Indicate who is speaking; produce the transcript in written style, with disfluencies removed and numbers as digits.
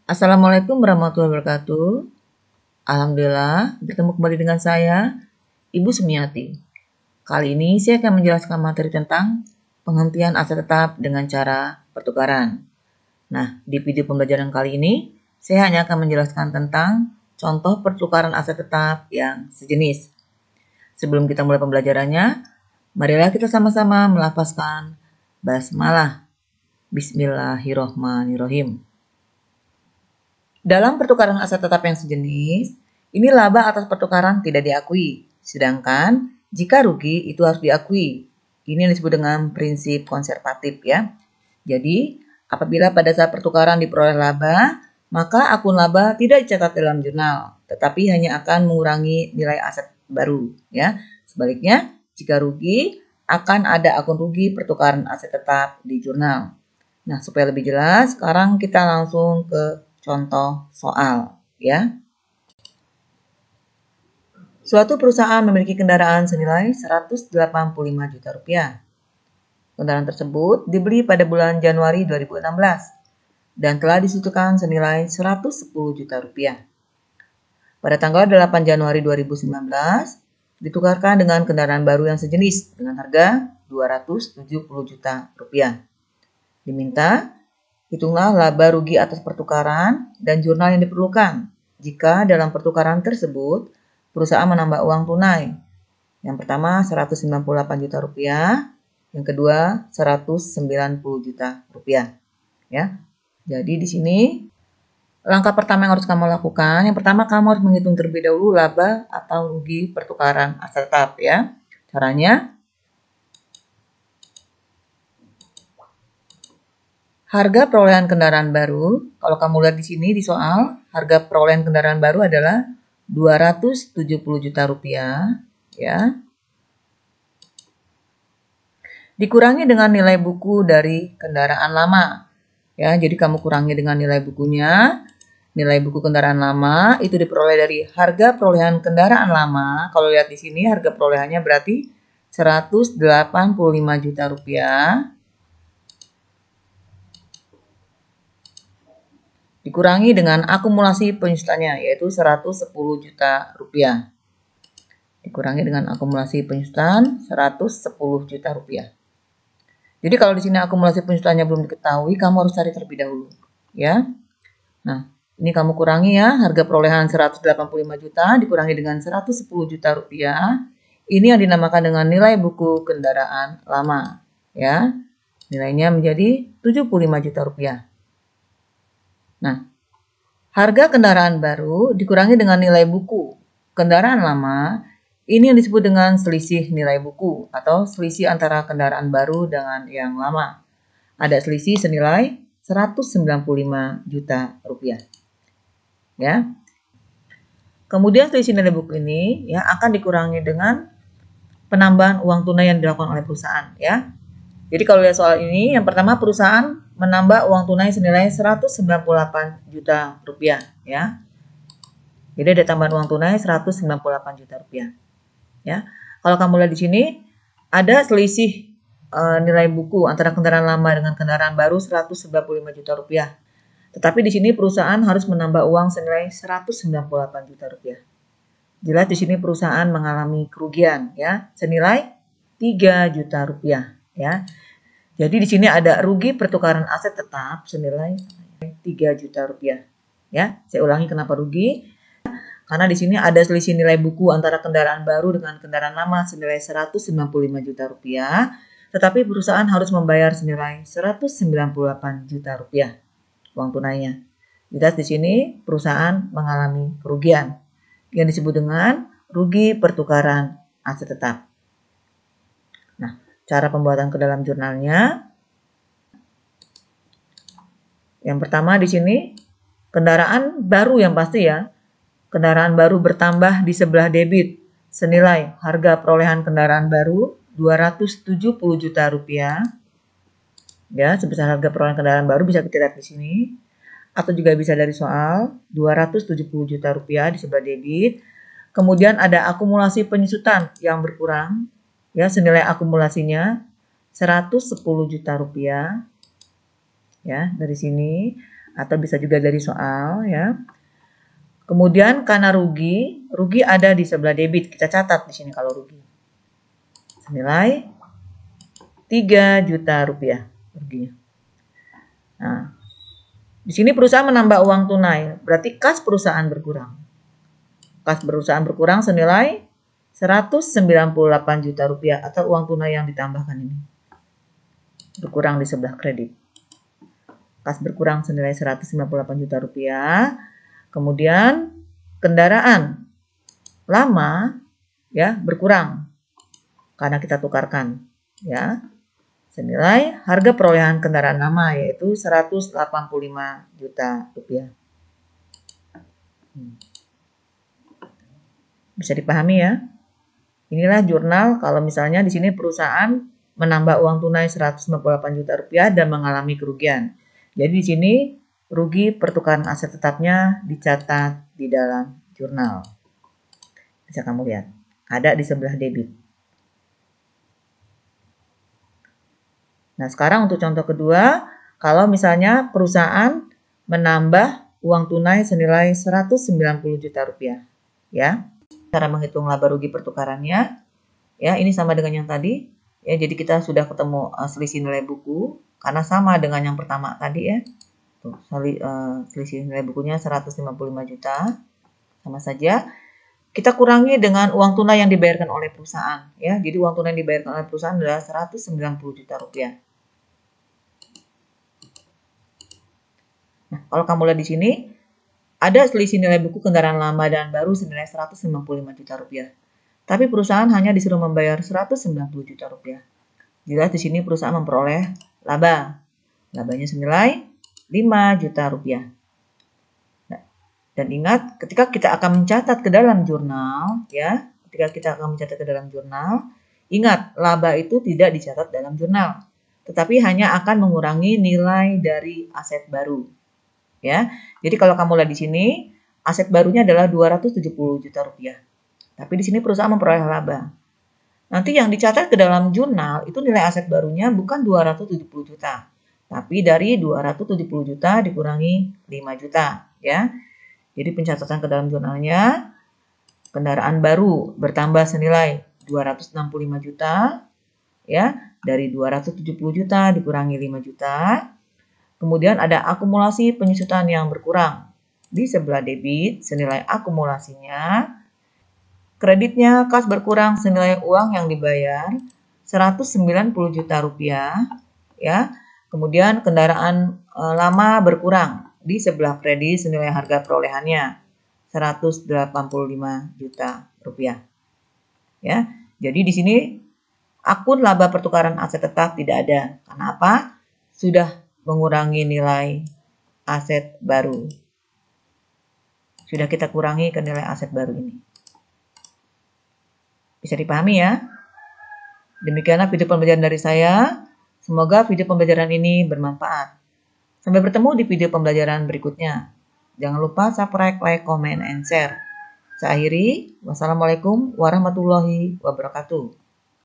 Speaker 1: Assalamualaikum warahmatullahi wabarakatuh. Alhamdulillah, bertemu kembali dengan saya, Ibu Sumiati. Kali ini saya akan menjelaskan materi tentang penghentian aset tetap dengan cara pertukaran. Nah, di video pembelajaran kali ini, saya hanya akan menjelaskan tentang contoh pertukaran aset tetap yang sejenis. Sebelum kita mulai pembelajarannya, marilah kita sama-sama melafazkan basmalah. Bismillahirrohmanirrohim. Dalam pertukaran aset tetap yang sejenis, ini laba atas pertukaran tidak diakui. Sedangkan jika rugi itu harus diakui. Ini yang disebut dengan prinsip konservatif ya. Jadi, apabila pada saat pertukaran diperoleh laba, maka akun laba tidak dicatat dalam jurnal, tetapi hanya akan mengurangi nilai aset baru ya. Sebaliknya, jika rugi, akan ada akun rugi pertukaran aset tetap di jurnal. Nah, supaya lebih jelas, sekarang kita langsung ke contoh soal, ya. Suatu perusahaan memiliki kendaraan senilai 185 juta rupiah. Kendaraan tersebut dibeli pada bulan Januari 2016 dan telah disitukan senilai 110 juta rupiah. Pada tanggal 8 Januari 2019, ditukarkan dengan kendaraan baru yang sejenis dengan harga 270 juta rupiah. Diminta hitunglah laba rugi atas pertukaran dan jurnal yang diperlukan jika dalam pertukaran tersebut perusahaan menambah uang tunai. Yang pertama 198 juta rupiah, yang kedua 190 juta rupiah. Ya. Jadi di sini langkah pertama yang harus kamu lakukan, yang pertama kamu harus menghitung terlebih dahulu laba atau rugi pertukaran aset tetap ya. Caranya harga perolehan kendaraan baru, kalau kamu lihat di sini di soal, harga perolehan kendaraan baru adalah 270 juta rupiah, ya. Dikurangi dengan nilai buku dari kendaraan lama. Ya, jadi kamu kurangi dengan nilai bukunya. Nilai buku kendaraan lama itu diperoleh dari harga perolehan kendaraan lama. Kalau lihat di sini harga perolehannya berarti 185 juta rupiah. Dikurangi dengan akumulasi penyusutannya yaitu 110 juta rupiah. Dikurangi dengan akumulasi penyusutan 110 juta rupiah. Jadi kalau di sini akumulasi penyusutannya belum diketahui, kamu harus cari terlebih dahulu, ya. Nah, ini kamu kurangi ya, harga perolehan 185 juta dikurangi dengan 110 juta rupiah. Ini yang dinamakan dengan nilai buku kendaraan lama, ya. Nilainya menjadi 75 juta rupiah. Nah, harga kendaraan baru dikurangi dengan nilai buku kendaraan lama, ini yang disebut dengan selisih nilai buku atau selisih antara kendaraan baru dengan yang lama. Ada selisih senilai 195 juta rupiah. Ya. Kemudian selisih nilai buku ini ya akan dikurangi dengan penambahan uang tunai yang dilakukan oleh perusahaan ya. Jadi kalau lihat soal ini, yang pertama perusahaan menambah uang tunai senilai 198 juta rupiah ya. Jadi ada tambahan uang tunai 198 juta rupiah. Ya. Kalau kamu lihat di sini ada selisih nilai buku antara kendaraan lama dengan kendaraan baru 195 juta rupiah. Tetapi di sini perusahaan harus menambah uang senilai 198 juta rupiah. Jelas di sini perusahaan mengalami kerugian ya senilai 3 juta rupiah ya. Jadi di sini ada rugi pertukaran aset tetap senilai 3 juta rupiah. Ya, saya ulangi kenapa rugi? Karena di sini ada selisih nilai buku antara kendaraan baru dengan kendaraan lama senilai 195 juta rupiah, tetapi perusahaan harus membayar senilai 198 juta rupiah uang tunainya. Jelas di sini perusahaan mengalami kerugian yang disebut dengan rugi pertukaran aset tetap. Nah, cara pembuatan ke dalam jurnalnya. Yang pertama di sini kendaraan baru yang pasti ya. Kendaraan baru bertambah di sebelah debit senilai harga perolehan kendaraan baru 270 juta rupiah. Ya, sebesar harga perolehan kendaraan baru bisa kita lihat di sini. Atau juga bisa dari soal 270 juta rupiah di sebelah debit. Kemudian ada akumulasi penyusutan yang berkurang. Ya, senilai akumulasinya 110 juta rupiah. Ya, dari sini atau bisa juga dari soal ya. Kemudian karena rugi ada di sebelah debit. Kita catat di sini kalau rugi. Senilai 3 juta rupiah ruginya. Nah, di sini perusahaan menambah uang tunai, berarti kas perusahaan berkurang. Kas perusahaan berkurang senilai 198 juta rupiah atau uang tunai yang ditambahkan ini. Berkurang di sebelah kredit. Kas berkurang senilai 198 juta rupiah. Kemudian kendaraan lama ya berkurang karena kita tukarkan ya. Senilai harga perolehan kendaraan lama yaitu 185 juta rupiah. Bisa dipahami ya? Inilah jurnal kalau misalnya di sini perusahaan menambah uang tunai 198 juta rupiah dan mengalami kerugian. Jadi di sini rugi pertukaran aset tetapnya dicatat di dalam jurnal. Bisa kamu lihat. Ada di sebelah debit. Nah, sekarang untuk contoh kedua, kalau misalnya perusahaan menambah uang tunai senilai 190 juta rupiah. Ya. Cara menghitung laba rugi pertukarannya, ya ini sama dengan yang tadi. Ya, jadi kita sudah ketemu selisih nilai buku karena sama dengan yang pertama tadi ya. Tuh, selisih nilai bukunya 155 juta. Sama saja. Kita kurangi dengan uang tunai yang dibayarkan oleh perusahaan ya. Jadi uang tunai yang dibayarkan oleh perusahaan adalah 190 juta rupiah. Nah, kalau kamu lihat di sini ada selisih nilai buku kendaraan lama dan baru senilai 195 juta rupiah. Tapi perusahaan hanya disuruh membayar 190 juta rupiah. Jelas di sini perusahaan memperoleh laba. Labanya senilai 5 juta rupiah. Nah, dan ingat, ketika kita akan mencatat ke dalam jurnal, ya, ingat, laba itu tidak dicatat dalam jurnal, tetapi hanya akan mengurangi nilai dari aset baru. Ya, jadi kalau kamu lihat di sini, aset barunya adalah 270 juta rupiah. Tapi di sini perusahaan memperoleh laba. Nanti yang dicatat ke dalam jurnal itu nilai aset barunya bukan 270 juta. Tapi dari 270 juta dikurangi 5 juta. Ya. Jadi pencatatan ke dalam jurnalnya, kendaraan baru bertambah senilai 265 juta. Ya, dari 270 juta dikurangi 5 juta. Kemudian ada akumulasi penyusutan yang berkurang. Di sebelah debit senilai akumulasinya. Kreditnya kas berkurang senilai uang yang dibayar 190 juta rupiah ya. Kemudian kendaraan lama berkurang di sebelah kredit senilai harga perolehannya 185 juta rupiah. Ya. Jadi di sini akun laba pertukaran aset tetap tidak ada. Karena apa? Sudah mengurangi nilai aset baru. Sudah kita kurangi ke nilai aset baru ini. Bisa dipahami ya? Demikianlah video pembelajaran dari saya. Semoga video pembelajaran ini bermanfaat. Sampai bertemu di video pembelajaran berikutnya. Jangan lupa subscribe, like, comment, and share. Saya akhiri. Wassalamualaikum warahmatullahi wabarakatuh.